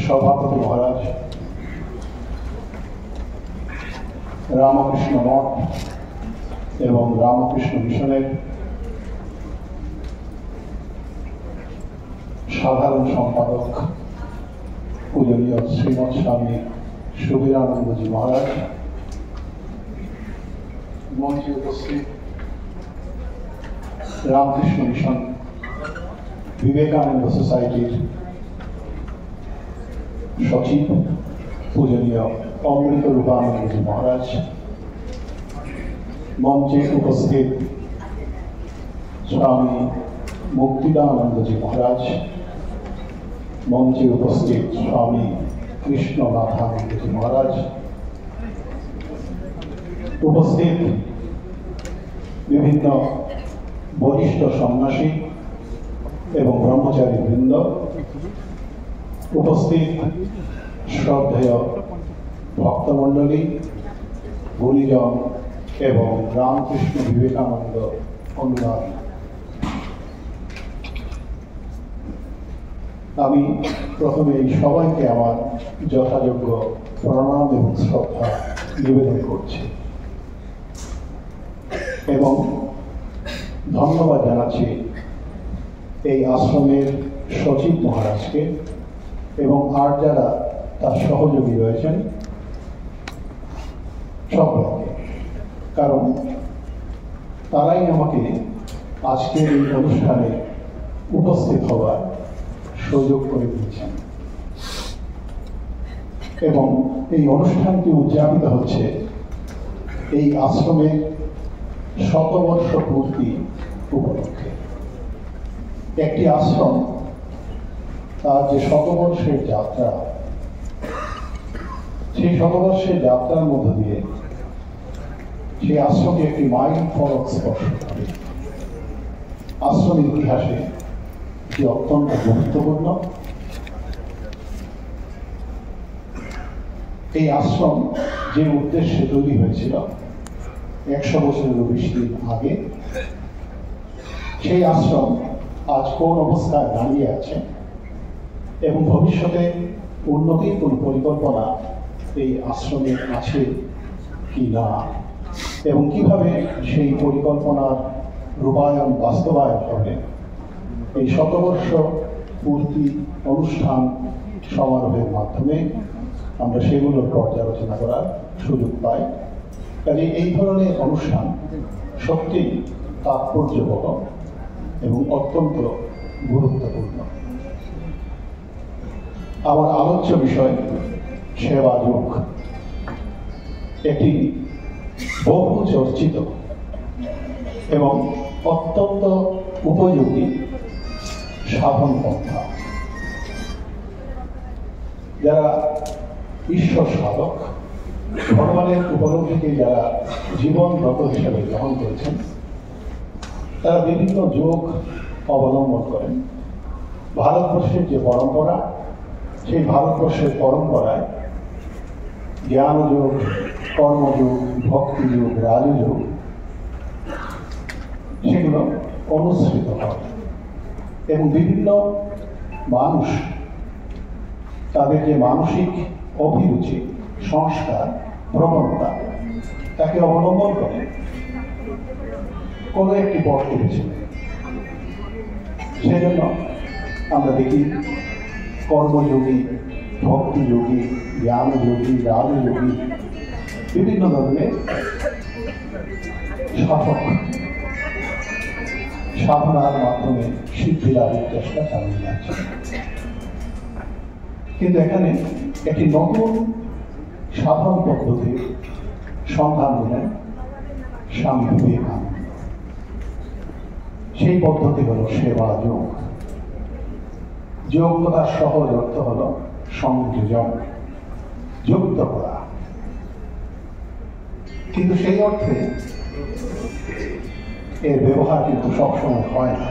সভাপতি মহারাজ, রামকৃষ্ণ মঠ এবং রামকৃষ্ণ মিশনের সাধারণ সম্পাদক পূজনীয় শ্রীমৎ স্বামী সুবীরানন্দজি মহারাজ, মঞ্চে উপস্থিত রামকৃষ্ণ মিশন বিবেকানন্দ সোসাইটির সচিব পূজনীয় অমৃত রূপানন্দজি মহারাজ, মঞ্চে উপস্থিত স্বামী মুক্তিদানন্দজি মহারাজ, মঞ্চে উপস্থিত স্বামী কৃষ্ণনাথানন্দজি মহারাজ, উপস্থিত বিভিন্ন বরিষ্ঠ সন্ন্যাসী এবং ব্রহ্মচারী বৃন্দ, উপস্থিত শ্রদ্ধেয় ভক্তমণ্ডলী, গুণীজন এবং রামকৃষ্ণ বিবেকানন্দ অনুরাগী। আমি প্রথমে এই সবাইকে আমার যথাযোগ্য প্রণাম এবং শ্রদ্ধা নিবেদন করছি এবং ধন্যবাদ জানাচ্ছি এই আশ্রমের সচিব মহারাজকে এবং আর যারা তার সহযোগী রয়েছেন সকলকে, কারণ তারাই আমাকে আজকের এই অনুষ্ঠানে উপস্থিত হওয়ার সুযোগ করে দিয়েছেন এবং এই অনুষ্ঠানটি উদযাপিত হচ্ছে এই আশ্রমের শতবর্ষ পূর্তি উপলক্ষে। একটি আশ্রম তার যে শতবর্ষের যাত্রা, সেই শতবর্ষের যাত্রার মধ্য দিয়ে সেই আশ্রমে একটি মাইল ফলক স্পর্শ করে। আশ্রম ইতিহাসে এটি অত্যন্ত গুরুত্বপূর্ণ। এই আশ্রম যে উদ্দেশ্যে তৈরি হয়েছিল 100 বছরেরও বেশি দিন আগে, সেই আশ্রম আজ কোন অবস্থায় দাঁড়িয়ে আছে এবং ভবিষ্যতে উন্নতির কোন পরিকল্পনা এই আশ্রমে আছে কি না এবং কিভাবে সেই পরিকল্পনার রূপায়ণ বাস্তবায়ন হবে, এই শতবর্ষ পূর্তি অনুষ্ঠান সমারোহের মাধ্যমে আমরা সেগুলোর পর্যালোচনা করার সুযোগ পাই। কাজে এই ধরনের অনুষ্ঠান সত্যি তাৎপর্যবহ এবং অত্যন্ত গুরুত্বপূর্ণ। আমার আলোচ্য বিষয় সেবা যোগ, একটি বহু চর্চিত এবং অত্যন্ত উপযোগী সাধন পন্থা। যারা ঈশ্বর সাধক, ভগবানের উপলব্ধিকে যারা জীবনগত হিসাবে গ্রহণ করেছেন, তারা বিভিন্ন যোগ অবলম্বন করেন। ভারতবর্ষের যে পরম্পরা, সেই ভারতবর্ষের পরম্পরায় জ্ঞানযোগ, কর্মযোগ, ভক্তিযোগ, রাজযোগ সেগুলো অনুসৃত হয় এবং বিভিন্ন মানুষ তাদের যে মানসিক অভিরুচি, সংস্কার, প্রবণতা তাকে অবলম্বন করে কোনো একটি পথকে বেছে নেয়। সেজন্য আমরা দেখি কর্মযোগী, ভক্তিযোগী, জ্ঞানযোগী, রাজযোগী বিভিন্ন ধরনের সাধক সাধনার মাধ্যমে সিদ্ধি লাভের চেষ্টা চালিয়ে যাচ্ছে। কিন্তু এখানে একটি নতুন সাধন পদ্ধতির সন্ধান দিলেন স্বামী বিবেকানন্দ। সেই পদ্ধতি হল সেবা যোগ। যোগ কথার সহজ অর্থ হল সংযোজন, যুক্ত করা। কিন্তু সেই অর্থে এর ব্যবহার কিন্তু সবসময় হয় না।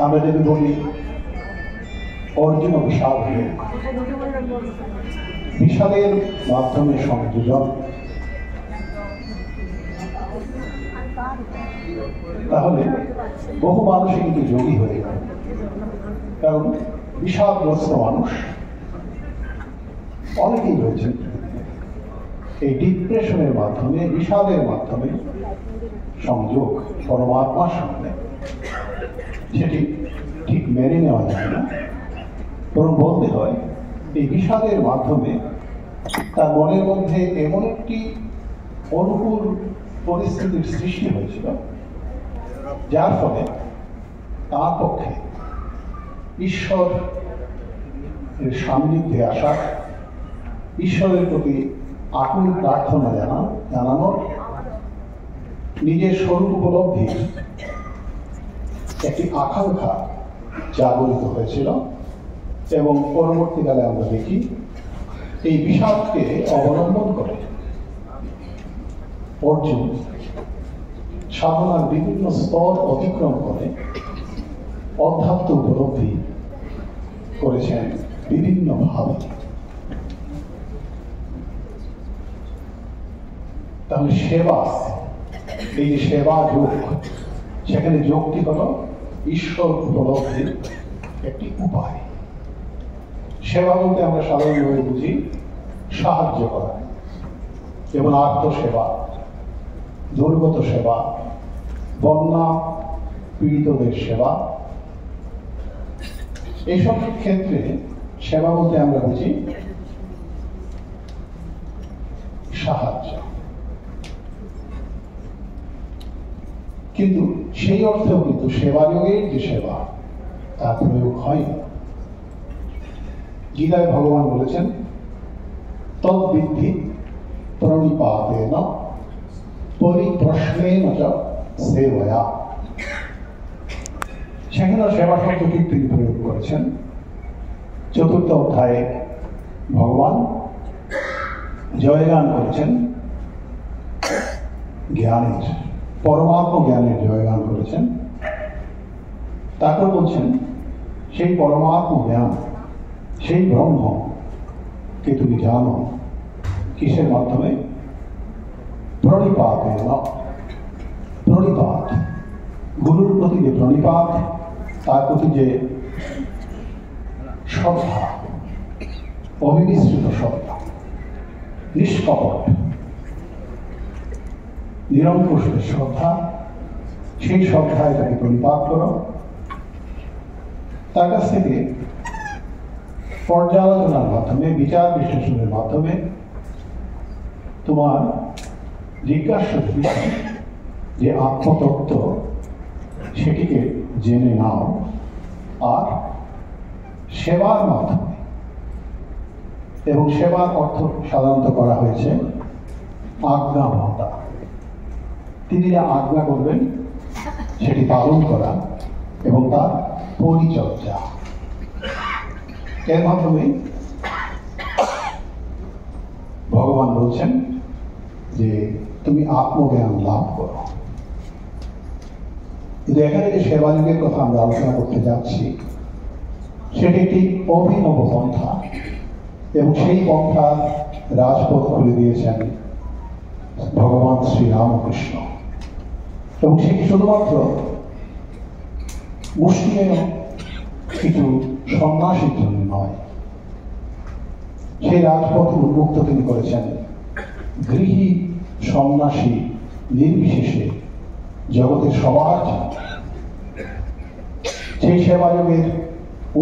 আমরা যদি বলি অর্জুন বিষাদ যোগ, বিষাদের মাধ্যমে সংযোজন, তাহলে বহু মানুষই কিন্তু যোগী হয়ে গেল। কারণ বিষাদগ্রস্ত মানুষ অনেকেই রয়েছেন এই ডিপ্রেশনের মাধ্যমে, বিষাদের মাধ্যমে সংযোগ পরমাত্মার সঙ্গে সেটি ঠিক মেনে নেওয়া যায় না, বরং বলতে হয় এই বিষাদের মাধ্যমে তার মনের মধ্যে এমন একটি অনুকূল পরিস্থিতির সৃষ্টি হয়েছিল যার ফলে তার পক্ষে ঈশ্বর সান্নিধ্যে আসা, ঈশ্বরের প্রতি আকুল প্রার্থনা জানানোর, নিজের স্বরূপ উপলব্ধির একটি আকাঙ্ক্ষা জাগরিত হয়েছিল। এবং পরবর্তীকালে আমরা দেখি এই বিষাদকে অবলম্বন করে অর্জুন সাধনার বিভিন্ন স্তর অতিক্রম করে অধ্যাত্ম উপলব্ধি করেছেন বিভিন্নভাবে। তাহলে সেবা, এই যে সেবা যোগ, সেখানে যোগটি হল ঈশ্বর উপলব্ধির একটি উপায়। সেবা বলতে আমরা সাধারণভাবে বুঝি সাহায্য করা, যেমন আত্মসেবা, দুর্গত সেবা, বন্যা পীড়িতদের সেবা। এইসব ক্ষেত্রে সেবা বলতে আমরা বুঝি সাহায্য। কিন্তু সেই অর্থেও কিন্তু সেবাযোগের যে সেবা তার প্রয়োগ হয়। গীতায় ভগবান বলেছেন তদ্বিদ্ধি প্রণিপাতেন পরিপ্রশ্নেন চ সেবয়া। সেখানেও সেবা শব্দটি তিনি প্রয়োগ করেছেন। 4th অধ্যায়ে ভগবান জয়গান করেছেন জ্ঞানের, পরমাত্ম জ্ঞানের জয়গান করেছেন। তারপর বলছেন সেই পরমাত্ম জ্ঞান, সেই ব্রহ্মকে তুমি জানো কিসের মাধ্যমে? প্রণিপাতে। প্রণিপাত, গুরুর প্রতি যে প্রণিপাত, তার প্রতি যে শ্রদ্ধা, অবিমিশ্রিত শ্রদ্ধা, নিষ্কপট নিরঙ্কুশ শ্রদ্ধা, সেই শ্রদ্ধায় তাকে প্রণিপাত করো। তার কাছ থেকে পর্যালোচনার মাধ্যমে, বিচার বিশ্লেষণের মাধ্যমে তোমার জিজ্ঞাসা বিষয় যে আত্মতত্ত্ব, সেটিকে জেনে নাও। আর সেবার মাধ্যমে, এবং সেবার অর্থ সাধারণত করা হয়েছে আজ্ঞাবহতা, তিনি যা আজ্ঞা করবেন সেটি পালন করা এবং তার পরিচর্যা। এর মাধ্যমে ভগবান বলছেন যে তুমি আত্মজ্ঞান লাভ করো। কিন্তু এখানে যে সেবাযোগের কথা আমরা আলোচনা করতে যাচ্ছি, সেটি একটি অভিনব পন্থা, এবং সেই পন্থা রাজপথ খুলে দিয়েছেন ভগবান শ্রীরামকৃষ্ণ। এবং সেটি শুধুমাত্র মুসলিম কিছু সন্ন্যাসীর জন্য নয়, সেই রাজপথ উন্মুক্ত তিনি করেছেন গৃহী সন্ন্যাসী নির্বিশেষে জগতের সবার জন্য। সেই সেবাযোগের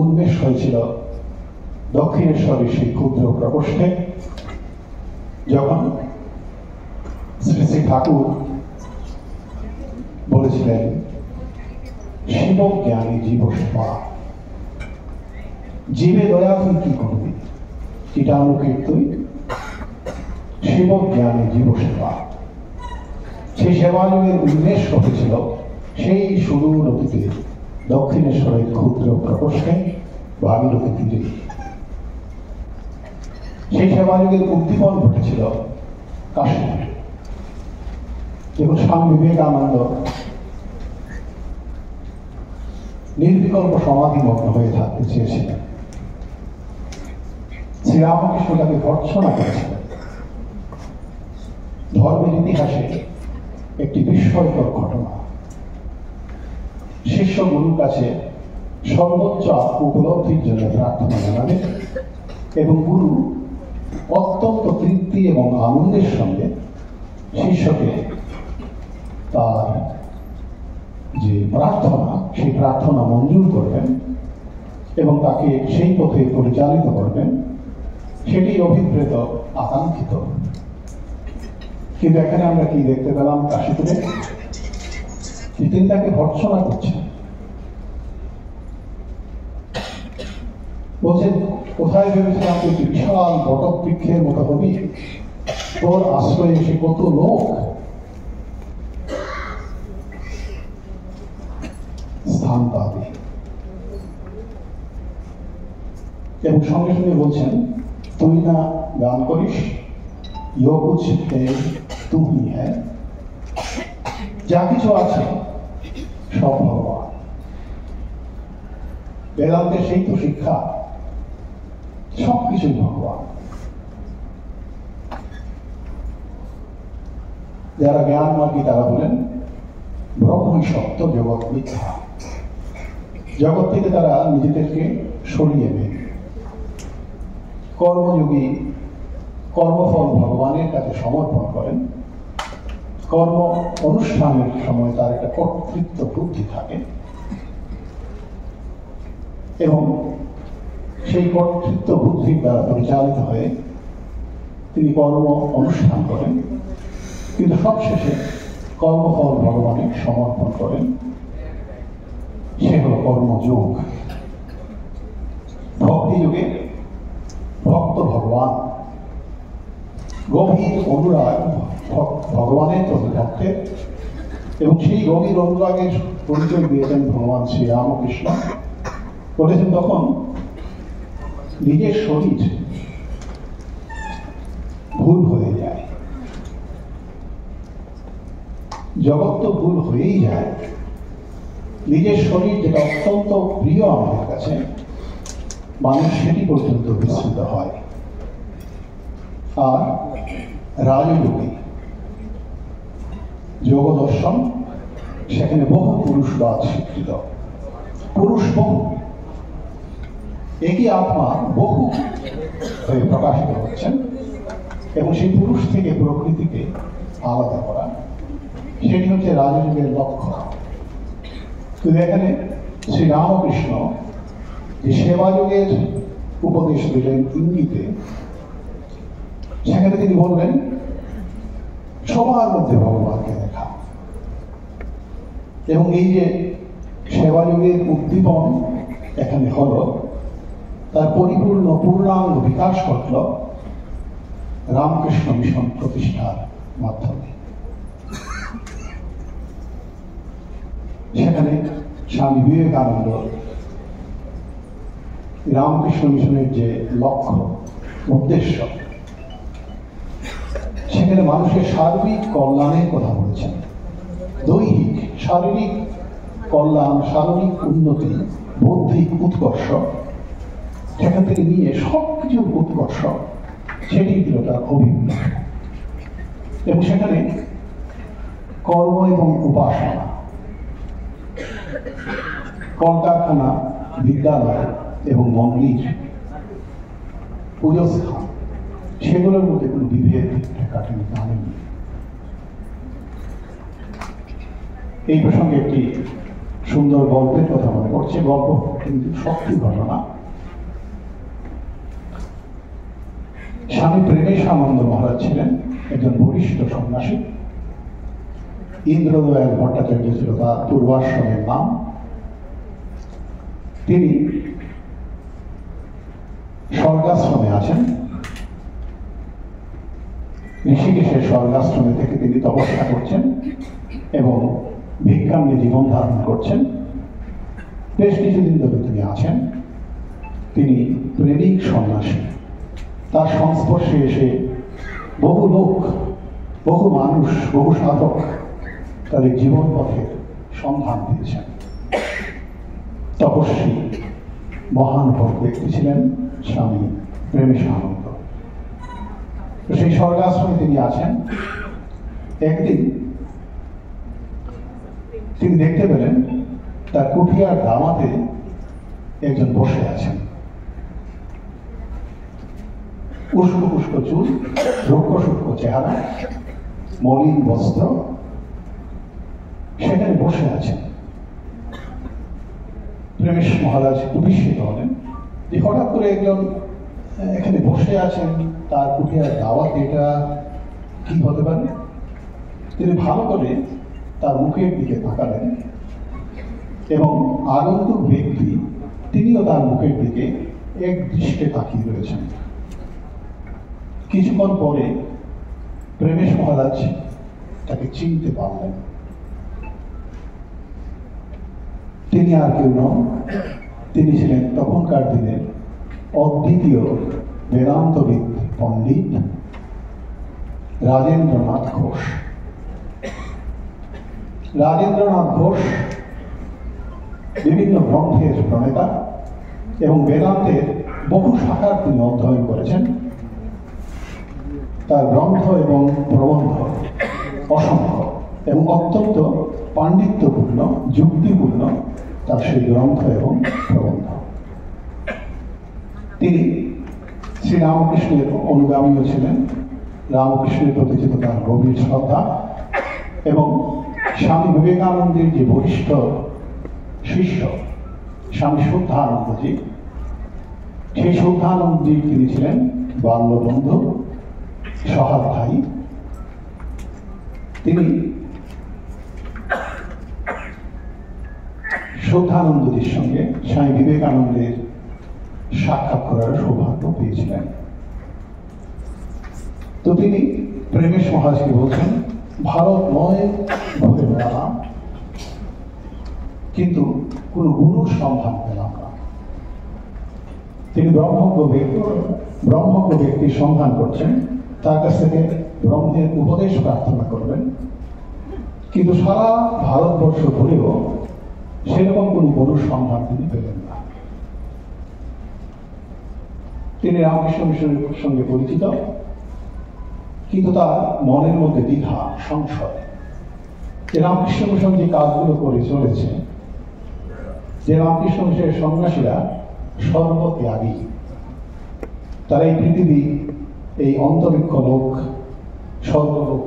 উন্মেষ হয়েছিল দক্ষিণেশ্বরের সেই ক্ষুদ্র প্রকোষ্ঠে, যখন শ্রী শ্রী ঠাকুর বলেছিলেন শিবজ্ঞানী জীব সেবা। জীবে দয়া তুই কি করবি, কীটাণুকে তুই শিবজ্ঞানী জীব সেবা। সেই সেবাযোগের উন্মেষ ঘটেছিল সেই সুদূর অতীতে দক্ষিণেশ্বরের ক্ষুদ্র প্রকোষ্ঠে ভাগীরথী তীরে। সেই সেবাযোগের উদ্দীপন ঘটেছিল কাশ্মীরে। যেমন স্বামী বিবেকানন্দ নির্বিকল্প সমাধিমগ্ন হয়ে থাকতে চেয়েছিলেন, শ্রীরামকৃষ্ণ তাকে ভর্ৎসনা করেছিলেন। ধর্মের ইতিহাসে একটি বিস্ময়কর ঘটনা। শিষ্য গুরুর কাছে সর্বোচ্চ আত্ম উপলব্ধির জন্য প্রার্থনা জানাবেন এবং গুরু অত্যন্ত তৃপ্তি এবং আনন্দের সঙ্গে শিষ্যকে তার যে প্রার্থনা সেই প্রার্থনা মঞ্জুর করবেন এবং তাকে সেই পথে পরিচালিত করবেন, সেটি অভিপ্রেত আকাঙ্ক্ষিত। কিন্তু এখানে আমরা কি দেখতে পেলাম কাশীপুরে? তিনি তাকে ভর্ৎসনা করছেন, বলছেন কোথায় ভেবেছিলাম তুই বিশাল বটবৃক্ষের মতো হবি, তোর আশ্রয়ে এসে কত লোক স্থান পাবে। এবং সঙ্গে সঙ্গে বলছেন তুই না গান করিস, ইয়ো কুছ হে তুমি হ্যায়, যা কিছু আছে সব ভগবান। বেদান্তের সেই তো শিক্ষা, সবকিছুই ভগবান। যারা জ্ঞান মার্গী তারা বলেন ব্রহ্মই সত্য, জগৎ মিথ্যা। জগৎ থেকে তারা নিজেদেরকে সরিয়ে নেয়। কর্মযোগী কর্মফল ভগবানের কাছে সমর্পণ করেন। কর্ম অনুষ্ঠানের সময় তার একটা কর্তৃত্ব বুদ্ধি থাকে এবং সেই কর্তৃত্ব বুদ্ধির দ্বারা পরিচালিত হয়ে তিনি কর্ম অনুষ্ঠান করেন, কিন্তু সবশেষে কর্মফল ভগবানের সমর্পণ করেন। সে হল কর্মযোগ। ভক্তি যুগে ভক্ত ভগবান, গভীর অনুরাগ ভগবানের প্রতি ভক্তের, এবং সেই গভীর অনুরাগের পরিচয় দিয়েছেন ভগবান শ্রী রামকৃষ্ণ। বলেছেন তখন নিজের শরীর ভুল হয়ে যায়, জগৎ তো ভুল হয়েই যায়, নিজের শরীর যেটা অত্যন্ত প্রিয় আমাদের কাছে, মানুষ সেটি পর্যন্ত বিস্মৃত হয়। আর রাজযোগী যোগ দর্শন, সেখানে বহু পুরুষবাদ স্বীকৃত। পুরুষ বহু, একই আত্মা বহু হয়ে প্রকাশিত হচ্ছেন এবং সেই পুরুষ থেকে প্রকৃতিকে আলাদা করা, সেটি হচ্ছে রাজযোগের লক্ষ্য। কিন্তু এখানে শ্রীরামকৃষ্ণ যে সেবাযোগের উপদেশ দিলেন ইঙ্গিতে, সেখানে তিনি বললেন সবার মধ্যে ভগবানকে দেখা। এবং এই যে সেবাযোগের উদ্দীপন এখানে হল, তার পরিপূর্ণ পূর্ণাঙ্গ বিকাশ ঘটল রামকৃষ্ণ মিশন প্রতিষ্ঠার মাধ্যমে। সেখানে স্বামী বিবেকানন্দ রামকৃষ্ণ মিশনের যে লক্ষ্য উদ্দেশ্য, সেখানে মানুষের সার্বিক কল্যাণের কথা বলেছেন। দৈহিক শারীরিক কল্যাণ, শারীরিক উন্নতি, বৌদ্ধিক উৎকর্ষ, সেখান থেকে নিয়ে সবকিছুর উৎকর্ষ, সেটি ছিল তার অভিপ্রায়। এবং সেখানে কর্ম এবং উপাসনা, কলকারখানা, বিদ্যালয় এবং মন্দির, পুজো স্থান, সেগুলোর মধ্যে কোনো বিভেদ কাটেনি, আনেনি। এই প্রসঙ্গে একটি সুন্দর গল্পের কথা মনে পড়ছে। গল্প কিন্তু সত্যি ঘটনা। স্বামী প্রেমেশানন্দ মহারাজ ছিলেন একজন বরিষ্ঠ সন্ন্যাসী। ইন্দ্রদয়াল ভট্টাচার্য ছিল তার পূর্বাশ্রমের নাম। তিনি স্বর্গাশ্রমে আছেন। ঋষিকেশের স্বর্গাশ্রমে থেকে তিনি তপস্যা করছেন এবং ভিক্ষা নিয়ে জীবন ধারণ করছেন। বেশ কিছুদিন ধরে তিনি আছেন। তিনি প্রেমিক সন্ন্যাসী। তার সংস্পর্শে এসে বহু লোক, বহু মানুষ, বহু সাধক তাদের জীবন পথের সন্ধান দিয়েছেন। তপস্বী মহান ভক্ত ব্যক্তি ছিলেন স্বামী প্রেমেশানন্দ। সেই স্বর্গাশ্রমে তিনি আছেন। একদিন তিনি দেখতে পেলেন তার কুঠিয়ার দামাতে একজন বসে আছেন। উস্কো উস্কো চুল, রুক্ষ সূক্ষ্ম চেহারা, মলিন বস্ত্র, সেখানে বসে আছেন। প্রেমেশ মহারাজ বিস্মিত হলেন যে হঠাৎ করে একজন এখানে বসে আছেন, তার কুঠিয়ার দাওয়াত, এটা কি হতে পারে? তিনি ভালো করে তার মুখের দিকে তাকালেন এবং আগন্তুক ব্যক্তি তিনিও তার মুখের দিকে এক দৃষ্টে তাকিয়ে রয়েছেন। কিছুক্ষণ পরে প্রেমেশ মহারাজ তাকে চিনতে পারলেন। তিনি আর কেউ নন, তিনি ছিলেন তখনকার দিনের অদ্বিতীয় বেদান্তবিদ পণ্ডিত রাজেন্দ্রনাথ ঘোষ। রাজেন্দ্রনাথ ঘোষ বিভিন্ন গ্রন্থের প্রণেতা এবং বেদান্তের বহু শাখার তিনি অধ্যয়ন করেছেন। তার গ্রন্থ এবং প্রবন্ধ অসংখ্য এবং অত্যন্ত পাণ্ডিত্যপূর্ণ, যুক্তিপূর্ণ তার সেই গ্রন্থ এবং প্রবন্ধ। তিনি শ্রীরামকৃষ্ণের অনুগামীও ছিলেন। রামকৃষ্ণের প্রতি ছিল তার গভীর শ্রদ্ধা এবং স্বামী বিবেকানন্দের যে বরিষ্ঠ শিষ্য স্বামী শুদ্ধানন্দজি, সেই শুদ্ধানন্দজি তিনি ছিলেন বাল্যবন্ধু, সহাধ্যায়ী। তিনি শুদ্ধানন্দজির সঙ্গে স্বামী বিবেকানন্দের সাক্ষাৎ করার সৌভাগ্য পেয়েছিলেন। তো তিনি প্রেমেশ মহারাজকে বলছেন, ভারত নয় ঘুরে বেড়ালাম, কিন্তু কোন গুরুর সন্ধান পেলাম না। তিনি ব্রহ্মজ্ঞ ব্যক্তির সন্ধান করছেন, তার কাছ থেকে ব্রহ্মের উপদেশ প্রার্থনা করবেন, কিন্তু সারা ভারতবর্ষ ঘুরেও সেরকম কোন গুরুর সন্ধান তিনি পেলেন না। তিনি রামকৃষ্ণ মিশনের সঙ্গে পরিচিত, কিন্তু তার মনের মধ্যে দ্বিধা, সংশয় যে রামকৃষ্ণ মিশন যে কাজগুলো করে চলেছে, যে রামকৃষ্ণ মিশনের সন্ন্যাসীরা সর্বত্যাগী, তারা এই পৃথিবী, এই অন্তরিক্ষ লোক, সর্বলোক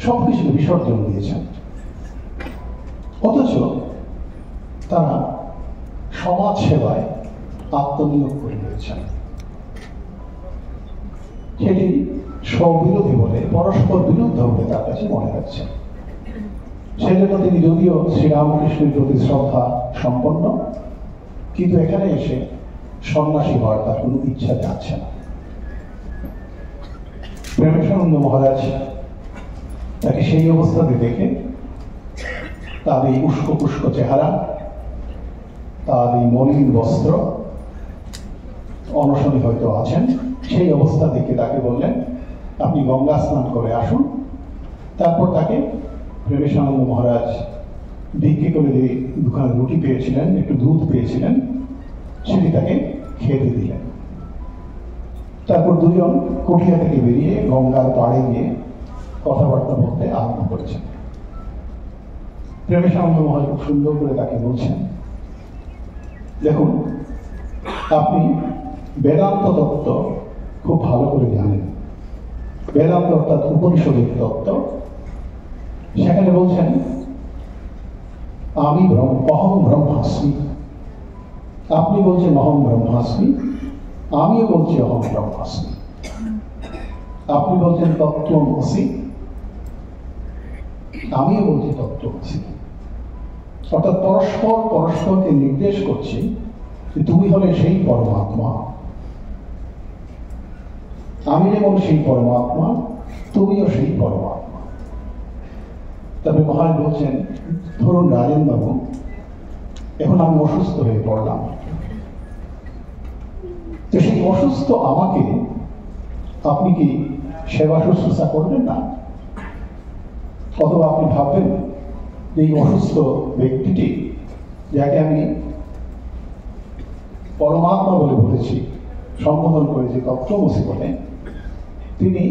সবকিছু বিসর্জন দিয়েছেন, অথচ তারা সমাজ সেবায় আত্মনিয়োগ করে রয়েছেন। সেটি স্ববিরোধী বলে, পরস্পর বিরুদ্ধ বলে তার কাছে মনে হচ্ছে। সেজন্য তিনি যদিও শ্রীরামকৃষ্ণের প্রতি শ্রদ্ধা সম্পন্ন, কিন্তু এখানে এসে সন্ন্যাসী হওয়ার তার কোনো ইচ্ছা যাচ্ছে না। প্রেমেশানন্দ মহারাজ তাকে সেই অবস্থাতে দেখে, তার এই উস্কো পুস্কো চেহারা, তার এই মলিন বস্ত্র, অনশনে হয়তো আছেন, সেই অবস্থা দেখে তাকে বললেন, আপনি গঙ্গা স্নান করে আসুন। তারপর তাকে প্রেমেশানন্দ মহারাজ ভিক্ষে করে দিয়ে দুখানা রুটি পেয়েছিলেন, একটু দুধ পেয়েছিলেন, সেটি তাকে খেতে দিলেন। তারপর দুজন কুঠিয়া থেকে বেরিয়ে গঙ্গার পাড়ে গিয়ে কথাবার্তা বলতে আরম্ভ করেছেন। প্রেমেশানন্দ মহারাজ খুব সুন্দর করে তাকে বলছেন, দেখুন, আপনি বেদান্ত তত্ত্ব খুব ভালো করে জানেন। বেদান্ত অর্থাৎ উপনিষদের তত্ত্ব। সেখানে বলছেন, আমি অহং ব্রহ্মাস্মি। আপনি বলছেন অহং ব্রহ্মাস্মি, আমিও বলছি অহং ব্রহ্মাস্মি। আপনি বলছেন তত্ত্বমসি, আমিও বলছি তত্ত্বমসি। অর্থাৎ পরস্পর পরস্পরকে নির্দেশ করছি যে তুমি হলে সেই পরমাত্মা, আমি যেমন সেই পরমাত্মা, তুমিও সেই পরমাত্মা। তবে মহারাজ বলছেন, ধরুন রাজেন বাবু, এখন আমি অসুস্থ হয়ে পড়লাম, তো সেই অসুস্থ আমাকে আপনি কি সেবা শুশ্রূষা করবেন না? অথবা আপনি ভাববেন যে এই অসুস্থ ব্যক্তিটি, যাকে আমি পরমাত্মা বলে বলেছি, সম্বোধন করেছি তত্ত্বমসি বলে, তিনি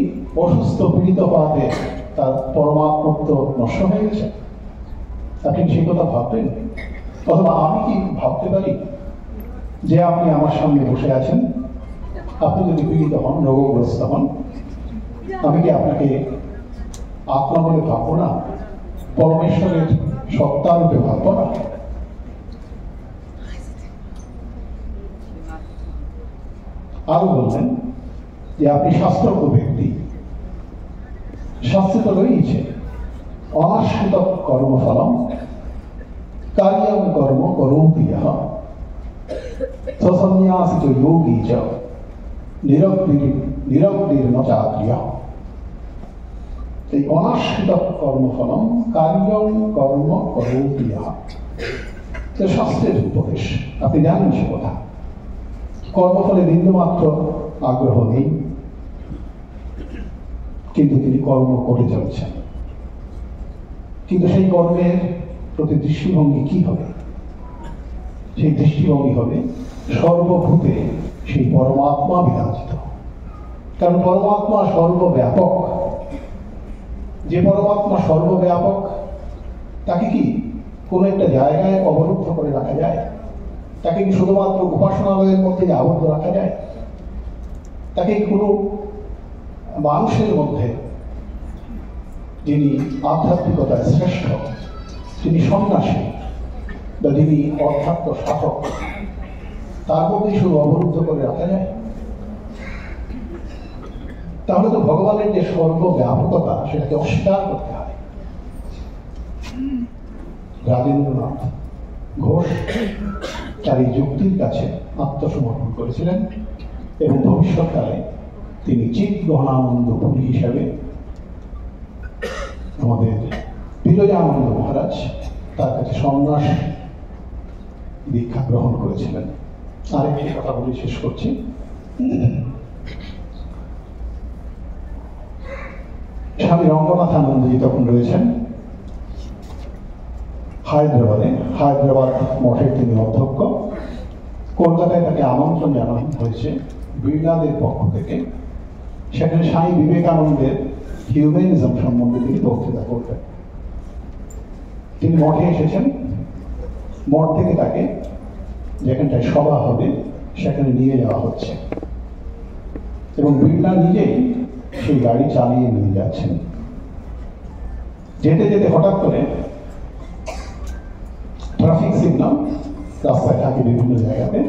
অসুস্থ পীড়িত হওয়াতে তার পরমাত্মত্ব নষ্ট হয়ে গেছে। আপনি সেই কথা ভাববেন? অথবা আমি কি ভাবতে পারি যে আপনি আমার সামনে বসে আছেন, আপনি যদি পীড়িত হন, রোগগ্রস্ত হন, আমি কি আপনাকে আত্মা বলে ভাববো না? পরমেশ্বরের সত্তা রূপে ভাববো না? আরো বললেন যে আপনি শাস্ত্রজ্ঞ ব্যক্তি, শাস্ত্রে তো রয়েছে অনাশ্রিত কর্মফলম কার্যং কর্ম করোতি ইহ সসন্ন্যাসিত যোগী চ নিরগ্নির্ন চাক্রিয়। এই অনাশ্রিত কর্মফলম কার্যং কর্ম করোতি ইহ শাস্ত্রের উপদেশ, আপনি জানেন সে কথা। কর্মফলে বিন্দুমাত্র আগ্রহ নেই, কিন্তু তিনি কর্ম করে চলছেন। কিন্তু সেই কর্মের প্রতি দৃষ্টিভঙ্গি কি হবে? সেই দৃষ্টিভঙ্গি হবে সর্বভূতে সেই পরমাত্মা বিরাজিত। কারণ পরমাত্মা সর্বব্যাপক। যে পরমাত্মা সর্বব্যাপক, তাকে কি কোনো একটা জায়গায় অবরুদ্ধ করে রাখা যায়? তাকে কি শুধুমাত্র উপাসনালয়ের মধ্যে আবদ্ধ রাখা যায়? তাকে কোনো মানুষের মধ্যে, যিনি আধ্যাত্মিকতায় শ্রেষ্ঠ, যিনি সন্ন্যাসী বা যিনি অধ্যাত্ম সাধক, তার মধ্যে শুধু অবরুদ্ধ করে রাখা যায়? তাহলে তো ভগবানের যে সর্বব্যাপকতা, সেটাকে অস্বীকার করতে হয়। রাজেন্দ্রনাথ ঘোষ তার এই যুক্তির কাছে আত্মসমর্পণ করেছিলেন এবং ভবিষ্যৎকালে তিনি চিৎ গহনানন্দ পুরী হিসাবে আমাদের বিরজানন্দ মহারাজ তার কাছে সন্ন্যাস দীক্ষা গ্রহণ করেছিলেন। আরেকটি কথা বলে শেষ করছি। স্বামী রঙ্গনাথানন্দজি তখন রয়েছেন হায়দ্রাবাদে, হায়দ্রাবাদ মঠের তিনি অধ্যক্ষ। কলকাতায় তাকে আমন্ত্রণ জানানো হয়েছে বিড়লাদের পক্ষ থেকে। সেখানে স্বামী বিবেকানন্দের হিউম্যানিজম সম্বন্ধে তিনি বক্তৃতা করবেন। তিনি মঠে এসেছেন, মঠ থেকে তাকে যেখানটায় সভা হবে সেখানে নিয়ে যাওয়া হচ্ছে এবং বিড়লা নিজেই সেই গাড়ি চালিয়ে নিয়ে যাচ্ছেন। যেতে যেতে হঠাৎ করে ট্রাফিক সিগন্যাল রাস্তায় থাকে বিভিন্ন জায়গাতে,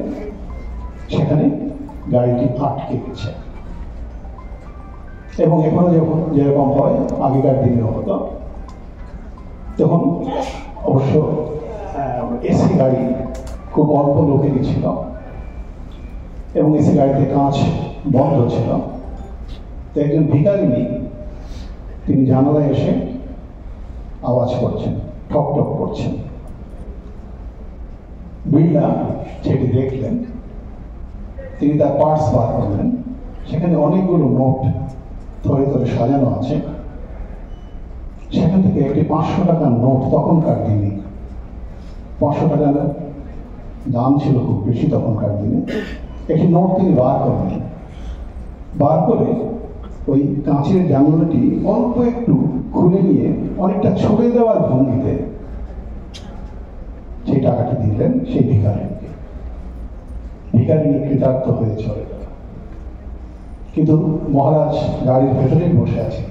সেখানে গাড়িটি আটকে গেছে এবং এখনো যখন যেরকম হয় আগেকার দিনেও হতো, তখন অবশ্য এসি গাড়ি খুব অল্প লোকেরই ছিল এবং এসি গাড়িতে কাঁচ বন্ধ ছিল। তো একজন ভিখারিনী তিনি জানালায় এসে আওয়াজ করছেন, ঠক ঠক করছেন। বিড়লা সেটি দেখলেন, তিনি তার পার্স বার করলেন। সেখানে অনেকগুলো নোট ধরে ধরে সাজানো আছে। সেখান থেকে একটি 500 টাকার নোট, তখনকার দিনে 500 টাকার দাম ছিল খুব বেশি তখনকার দিনে, একটি নোট তিনি বার করলেন। বার করে ওই কাঁচের জানলাটি অল্প একটু খুলে নিয়ে অনেকটা ছুড়ে দেওয়ার ভঙ্গিতে সেই টাকাটি দিলেন সেই ভিখারিনীকে। ভিখারিনী কৃতার্থ হয়ে চলে গেল। কিন্তু মহারাজ গাড়ির ভেতরেই বসে আছেন।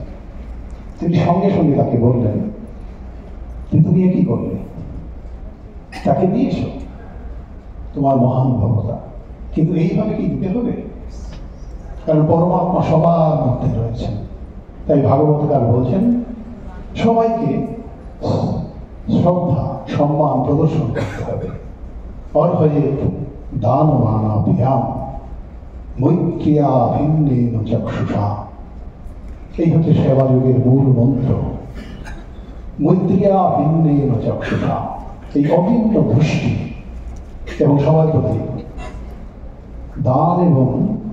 তিনি সঙ্গে সঙ্গে তাকে বললেন, তুমি কি করলে? তাকে দিয়েছ, তোমার মহানুভবতা, কিন্তু এইভাবে কি দিতে হবে? কারণ পরমাত্মা সবার মধ্যে রয়েছেন। তাই ভাগবতকার বলছেন, সবাইকে শ্রদ্ধা সম্মান প্রদর্শন করতে হবে। অর্হয়ে দান মানাভিয়াম মৈত্রিয়া ভিন্নেন চক্ষুষা। এই হচ্ছে সেবা যুগের মূল মন্ত্র। মৈত্রিয়া ভিন্নেন চক্ষুষা, এই অভিন্ন দৃষ্টি এবং সবার প্রতি দান এবং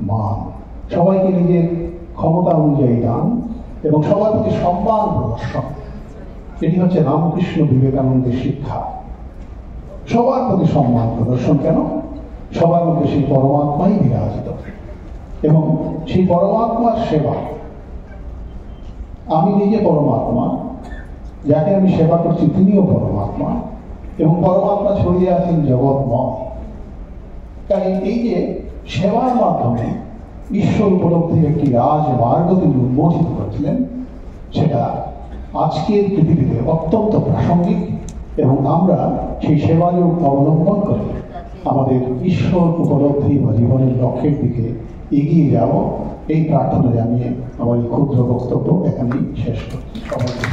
মান, সবাইকে নিজের ক্ষমতা অনুযায়ী দান এবং সবার প্রতি সম্মান প্রদর্শন। এটি হচ্ছে রামকৃষ্ণ বিবেকানন্দের শিক্ষা। সবার প্রতি সম্মান প্রদর্শন। কেন? সবার মধ্যে সেই পরমাত্মাই বিরাজিত এবং সেই পরমাত্মার সেবা। আমি নিজে পরমাত্মা, যাকে আমি সেবা করছি তিনিও পরমাত্মা এবং পরমাত্মা ছড়িয়ে আছেন জগৎময়। তাই এই যে সেবার মাধ্যমে ঈশ্বর উপলব্ধির একটি রাজমার্গ তিনি উন্মোচিত করেছিলেন, সেটা আজকের পৃথিবীতে অত্যন্ত প্রাসঙ্গিক, এবং আমরা সেই সেবাযোগ অবলম্বন করে আমাদের ঈশ্বর উপলব্ধি বা জীবনের লক্ষ্যের দিকে এগিয়ে যাব, এই প্রার্থনা জানিয়ে আমার এই ক্ষুদ্র বক্তব্য এখানেই শেষ করছি। সবাইকে